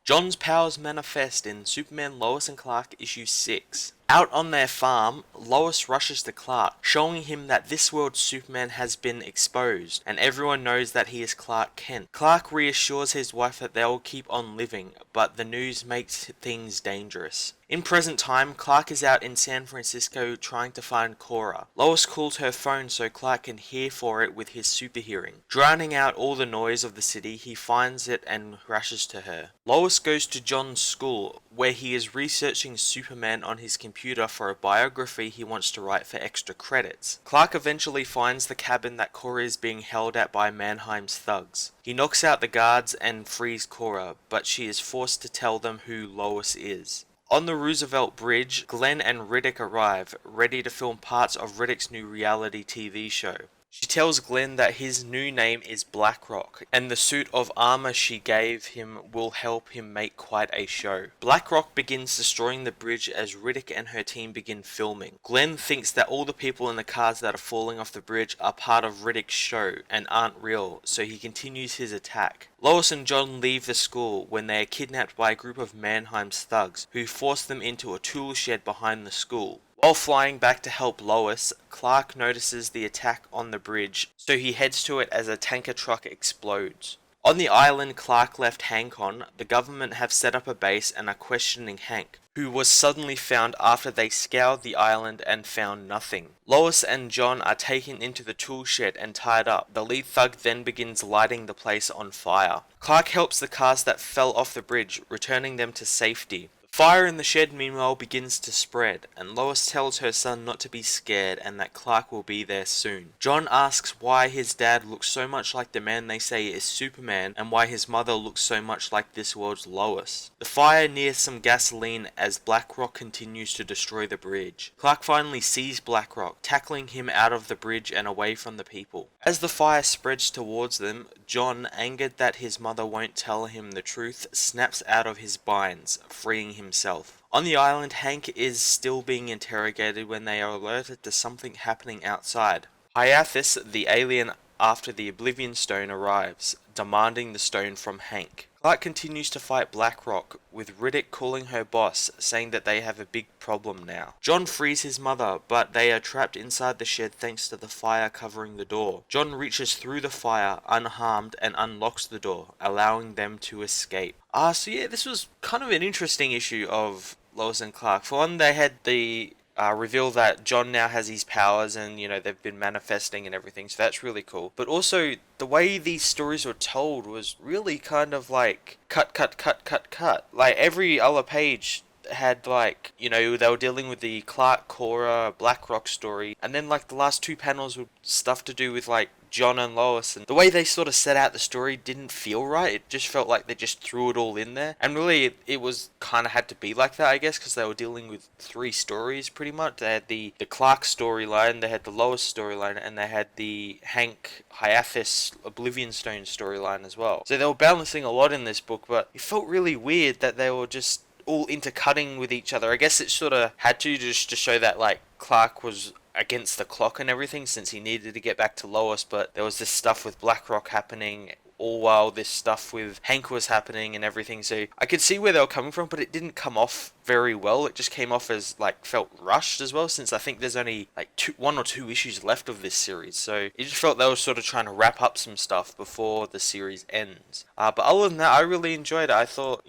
John's powers manifest in Superman, Lois and Clark issue 6. Out on their farm, Lois rushes to Clark, showing him that this world's Superman has been exposed, and everyone knows that he is Clark Kent. Clark reassures his wife that they'll keep on living, but the news makes things dangerous. In present time, Clark is out in San Francisco trying to find Cora. Lois calls her phone so Clark can hear for it with his super hearing. Drowning out all the noise of the city, he finds it and rushes to her. Lois goes to John's school, where he is researching Superman on his computer for a biography he wants to write for extra credits. Clark eventually finds the cabin that Cora is being held at by Mannheim's thugs. He knocks out the guards and frees Cora, but she is forced to tell them who Lois is. On the Roosevelt Bridge, Glenn and Riddick arrive, ready to film parts of Riddick's new reality TV show. She tells Glenn that his new name is BlackRock, and the suit of armor she gave him will help him make quite a show. BlackRock begins destroying the bridge as Riddick and her team begin filming. Glenn thinks that all the people in the cars that are falling off the bridge are part of Riddick's show and aren't real, so he continues his attack. Lois and John leave the school when they are kidnapped by a group of Mannheim's thugs, who force them into a tool shed behind the school. While flying back to help Lois, Clark notices the attack on the bridge, so he heads to it as a tanker truck explodes. On the island Clark left Hank on, the government have set up a base and are questioning Hank, who was suddenly found after they scoured the island and found nothing. Lois and John are taken into the tool shed and tied up. The lead thug then begins lighting the place on fire. Clark helps the cars that fell off the bridge, returning them to safety. Fire in the shed meanwhile begins to spread, and Lois tells her son not to be scared and that Clark will be there soon. John asks why his dad looks so much like the man they say is Superman and why his mother looks so much like this world's Lois. The fire nears some gasoline as BlackRock continues to destroy the bridge. Clark finally sees BlackRock, tackling him out of the bridge and away from the people. As the fire spreads towards them, John, angered that his mother won't tell him the truth, snaps out of his binds, freeing himself. On the island, Hank is still being interrogated when they are alerted to something happening outside. Hyathis, the alien after the Oblivion Stone, arrives, demanding the stone from Hank. Clark continues to fight BlackRock, with Riddick calling her boss, saying that they have a big problem now. John frees his mother, but they are trapped inside the shed thanks to the fire covering the door. John reaches through the fire, unharmed, and unlocks the door, allowing them to escape. So yeah, this was kind of an interesting issue of Lois and Clark. For one, they had the reveal that John now has his powers and, they've been manifesting and everything, so that's really cool. But also, the way these stories were told was really kind of like cut. Like, every other page had, like, they were dealing with the Clark, Cora, BlackRock story, and then, like, the last two panels were stuff to do with, like, John and Lois, and the way they sort of set out the story didn't feel right. It just felt like they just threw it all in there, and really it was kind of had to be like that, I guess, because they were dealing with three stories pretty much. They had the Clark storyline, they had the Lois storyline, and they had the Hank Hyathis Oblivion Stone storyline as well. So they were balancing a lot in this book, but it felt really weird that they were just all intercutting with each other. I guess it sort of had to just to show that, like, Clark was against the clock and everything since he needed to get back to Lois, but there was this stuff with BlackRock happening all while this stuff with Hank was happening and everything. So I could see where they were coming from, but it didn't come off very well. It just came off as, like, felt rushed as well, since I think there's only like one or two issues left of this series. So it just felt they were sort of trying to wrap up some stuff before the series ends. But other than that, I really enjoyed it. I thought,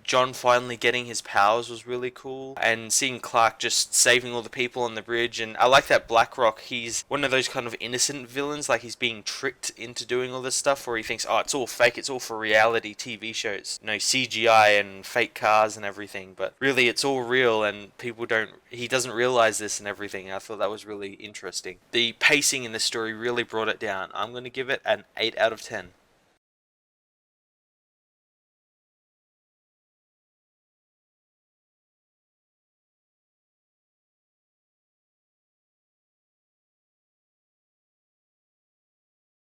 John finally getting his powers was really cool, and seeing Clark just saving all the people on the bridge. And I like that BlackRock, he's one of those kind of innocent villains, like he's being tricked into doing all this stuff where he thinks, oh, it's all fake, it's all for reality TV shows, CGI and fake cars and everything, but really it's all real, and he doesn't realize this and everything. I thought that was really interesting. The pacing in the story really brought it down. I'm going to give it an 8 out of 10.